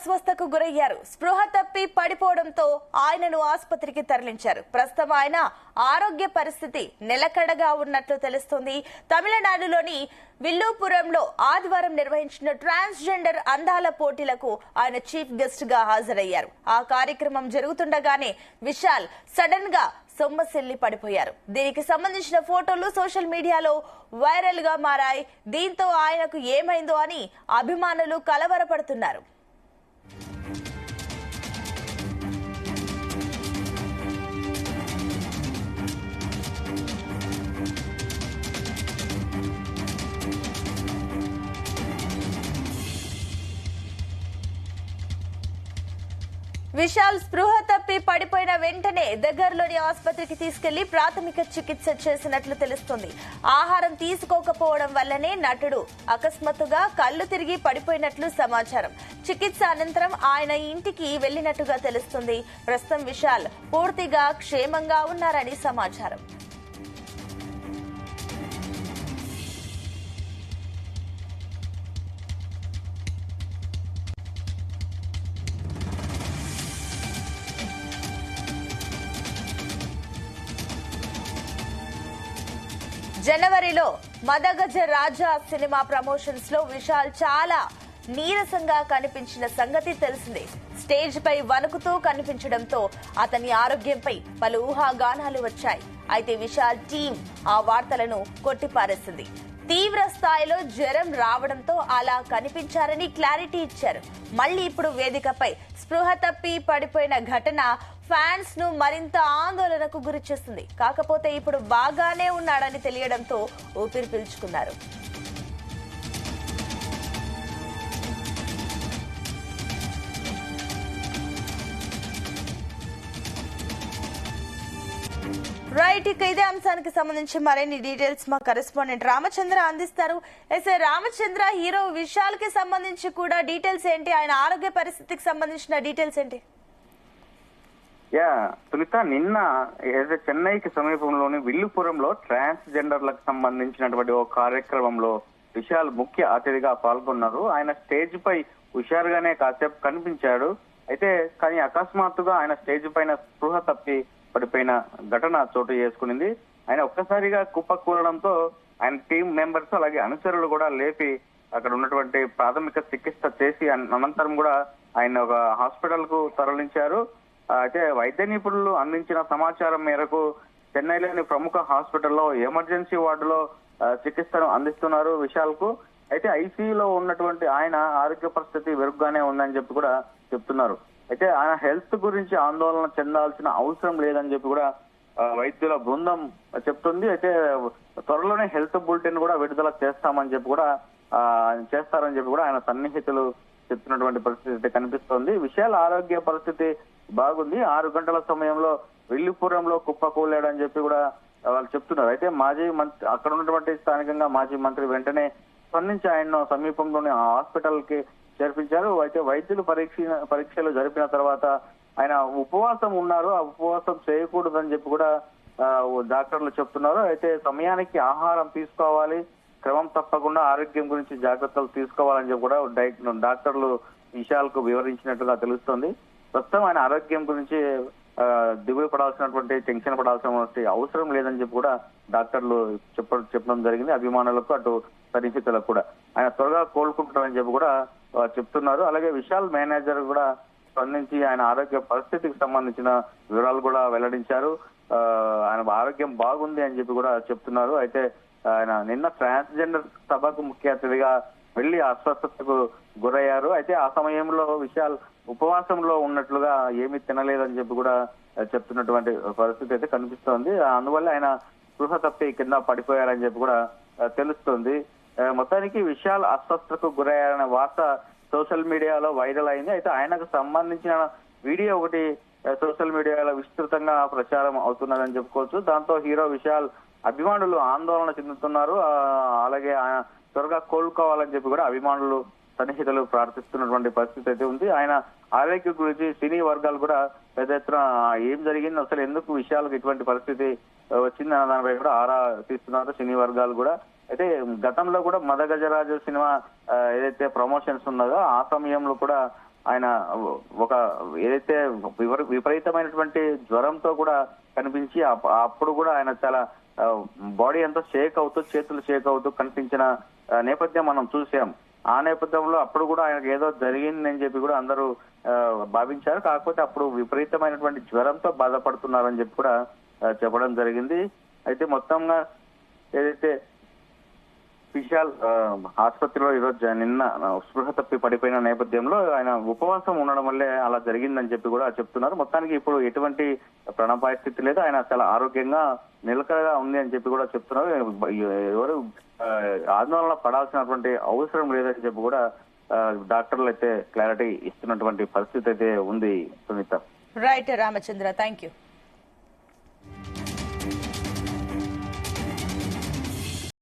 స్వస్థకు గురయ్యారు. స్పృహ తప్పి పడిపోవడంతో ఆయనను ఆసుపత్రికి తరలించారు. ప్రస్తుతం ఆయన ఆరోగ్య పరిస్థితి నిలకడగా ఉన్నట్లు తెలుస్తోంది. తమిళనాడులోని విల్లుపురంలో ఆదివారం నిర్వహించిన ట్రాన్స్జెండర్ అందాల పోటీలకు ఆయన చీఫ్ గెస్ట్ గా హాజరయ్యారు. ఆ కార్యక్రమం జరుగుతుండగానే విశాల్ సడన్ గా సొమ్మసిల్లి పడిపోయారు. దీనికి సంబంధించిన ఫోటోలు సోషల్ మీడియాలో వైరల్ గా మారాయి. దీంతో ఆయనకు ఏమైందో అని అభిమానులు కలవరపడుతున్నారు. విశాల్ స్పృహ తప్పి పడిపోయిన వెంటనే దగ్గరలోని ఆసుపత్రికి తీసుకెళ్లి ప్రాథమిక చికిత్స చేసినట్లు తెలుస్తోంది. ఆహారం తీసుకోకపోవడం వల్లనే నటుడు అకస్మాత్తుగా కళ్లు తిరిగి పడిపోయినట్లు సమాచారం. చికిత్స అనంతరం ఆయన ఇంటికి వెళ్లినట్టుగా తెలుస్తుంది. ప్రస్తుతం విశాల్ పూర్తిగా క్షేమంగా ఉన్నారని సమాచారం. జనవరిలో మదగజ రాజా సినిమా ప్రమోషన్స్ లో విశాల్ చాలా నీరసంగా కనిపించిన సంగతి తెలిసిందే. స్టేజ్ పై వణుకుతూ కనిపించడంతో అతని ఆరోగ్యంపై పలు ఊహాగానాలు వచ్చాయి. అయితే విశాల్ టీం ఆ వార్తలను కొట్టిపారేసింది. తీవ్ర స్థాయిలో జ్వరం రావడంతో అలా కనిపించారని క్లారిటీ ఇచ్చారు. మళ్లీ ఇప్పుడు వేదికపై స్పృహ తప్పి పడిపోయిన ఘటన ఫ్యాన్స్ ను మరింత ఆందోళనకు గురి చేస్తుంది. కాకపోతే ఇప్పుడు బాగానే ఉన్నాడని తెలియడంతో ఊపిరి పీల్చుకున్నారు. రైట్, ఇక ఇదే అంశానికి సంబంధించి మరిన్ని డీటెయిల్స్ మా కరెస్పాండెంట్ రామచంద్ర అందిస్తారు. ఎస్ఏ రామచంద్ర, హీరో విశాల్ కి సంబంధించి కూడా డీటెయిల్స్ ఏంటి? ఆయన ఆరోగ్య పరిస్థితికి సంబంధించిన డీటెయిల్స్ ఏంటి? సునీత, నిన్న చెన్నైకి సమీపంలోని విల్లుపురంలో ట్రాన్స్జెండర్లకు సంబంధించినటువంటి ఓ కార్యక్రమంలో విశాల్ ముఖ్య అతిథిగా పాల్గొన్నారు. ఆయన స్టేజ్ పై హుషారుగానే కాసేపు కనిపించాడు. అయితే కానీ అకస్మాత్తుగా ఆయన స్టేజ్ పైన స్పృహ తప్పి పడిపోయిన ఘటన చోటు చేసుకునింది. ఆయన ఒక్కసారిగా కుప్పకూలడంతో ఆయన టీం మెంబర్స్ అలాగే అనుచరులు కూడా లేపి అక్కడ ఉన్నటువంటి ప్రాథమిక చికిత్స చేసి అనంతరం కూడా ఆయన ఒక హాస్పిటల్ కు తరలించారు. అయితే వైద్య నిపుణులు అందించిన సమాచారం మేరకు చెన్నైలోని ప్రముఖ హాస్పిటల్లో ఎమర్జెన్సీ వార్డులో చికిత్సను అందిస్తున్నారు విశాల్ కు. అయితే ఐసీయూలో ఉన్నటువంటి ఆయన ఆరోగ్య పరిస్థితి మెరుగ్గానే ఉందని చెప్పి కూడా చెప్తున్నారు. అయితే ఆయన హెల్త్ గురించి ఆందోళన చెందాల్సిన అవసరం లేదని చెప్పి కూడా వైద్యుల బృందం చెప్తుంది. అయితే త్వరలోనే హెల్త్ బులెటిన్ కూడా విడుదల చేస్తారని చెప్పి కూడా ఆయన సన్నిహితులు చెప్తున్నటువంటి పరిస్థితి కనిపిస్తోంది. విశాల్ ఆరోగ్య పరిస్థితి బాగుంది. 6 గంటల సమయంలో విల్లుపురంలో కుప్పకూలాడని చెప్పి కూడా వాళ్ళు చెప్తున్నారు. అయితే మాజీ మంత్రి, అక్కడ ఉన్నటువంటి స్థానికంగా మాజీ మంత్రి వెంటనే స్పందించి ఆయన్ను సమీపంలోని హాస్పిటల్ కి చేర్పించారు. అయితే వైద్యులు పరీక్షలు జరిపిన తర్వాత ఆయన ఉపవాసం ఉన్నారు. ఆ ఉపవాసం చేయకూడదని చెప్పి కూడా డాక్టర్లు చెప్తున్నారు. అయితే సమయానికి ఆహారం తీసుకోవాలి, క్రమం తప్పకుండా ఆరోగ్యం గురించి జాగ్రత్తలు తీసుకోవాలని చెప్పి కూడా డాక్టర్లు విశాల్ కు వివరించినట్టుగా తెలుస్తోంది. ప్రస్తుతం ఆయన ఆరోగ్యం గురించి దిగులు పడాల్సినటువంటి, టెన్షన్ పడాల్సినటువంటి అవసరం లేదని చెప్పి కూడా డాక్టర్లు చెప్పడం జరిగింది. అభిమానులకు అటు సన్నిహితులకు కూడా ఆయన త్వరగా కోలుకుంటారని చెప్పి కూడా చెప్తున్నారు. అలాగే విశాల్ మేనేజర్ కూడా స్పందించి ఆయన ఆరోగ్య పరిస్థితికి సంబంధించిన వివరాలు కూడా వెల్లడించారు. ఆయన ఆరోగ్యం బాగుంది అని చెప్పి కూడా చెప్తున్నారు. అయితే ఆయన నిన్న ట్రాన్స్జెండర్ సభకు ముఖ్య అతిథిగా వెళ్లి అస్వస్థతకు గురయ్యారు. అయితే ఆ సమయంలో విశాల్ ఉపవాసంలో ఉన్నట్లుగా ఏమీ తినలేదని చెప్పి కూడా చెప్తున్నటువంటి పరిస్థితి అయితే కనిపిస్తోంది. అందువల్ల ఆయన స్పృహ తప్పి కింద పడిపోయారని చెప్పి కూడా తెలుస్తోంది. మొత్తానికి విశాల్ అస్వస్థతకు గురయ్యారనే వార్త సోషల్ మీడియాలో వైరల్ అయింది. అయితే ఆయనకు సంబంధించిన వీడియో ఒకటి సోషల్ మీడియాలో విస్తృతంగా ప్రచారం అవుతున్నదని చెప్పుకోవచ్చు. దాంతో హీరో విశాల్ అభిమానులు ఆందోళన చెందుతున్నారు. అలాగే ఆయన త్వరగా కోలుకోవాలని చెప్పి కూడా అభిమానులు, సన్నిహితులు ప్రార్థిస్తున్నటువంటి పరిస్థితి అయితే ఉంది. ఆయన ఆరోగ్యం గురించి సినీ వర్గాలు కూడా పెద్ద ఎత్తున ఏం జరిగింది, అసలు ఎందుకు విశాల్కి ఇటువంటి పరిస్థితి వచ్చిందన్న దానిపై కూడా ఆరా తీస్తున్నారు సినీ వర్గాలు కూడా. అయితే గతంలో కూడా మదగజరాజు సినిమా ఏదైతే ప్రమోషన్స్ ఉన్నదో ఆ సమయంలో కూడా ఆయన ఒక ఏదైతే విపరీతమైనటువంటి జ్వరంతో కూడా కనిపించి అప్పుడు కూడా ఆయన చాలా బాడీ అంతా షేక్ అవుతూ చేతులు షేక్ అవుతూ కనిపించిన నేపథ్యం మనం చూసాం. ఆ నేపథ్యంలో అప్పుడు కూడా ఆయనకు ఏదో జరిగిందని చెప్పి కూడా అందరూ భావించారు. కాకపోతే అప్పుడు విపరీతమైనటువంటి జ్వరంతో బాధపడుతున్నారని చెప్పి కూడా చెప్పడం జరిగింది. అయితే మొత్తంగా ఏదైతే విశాల్ ఆసుపత్రిలో ఈరోజు నిన్న స్పృహ తప్పి పడిపోయిన నేపథ్యంలో ఆయన ఉపవాసం ఉండడం వల్లే అలా జరిగిందని చెప్పి కూడా చెప్తున్నారు. మొత్తానికి ఇప్పుడు ఎటువంటి ప్రాణాపాయ స్థితి లేదు, ఆయన చాలా ఆరోగ్యంగా నిలకడగా ఉంది అని చెప్పి కూడా చెప్తున్నారు. ఎవరు ఆందోళన పడాల్సినటువంటి అవసరం లేదని చెప్పి కూడా డాక్టర్లు అయితే క్లారిటీ ఇస్తున్నటువంటి పరిస్థితి అయితే ఉంది. Sunitha. Right Ramachandra, thank you.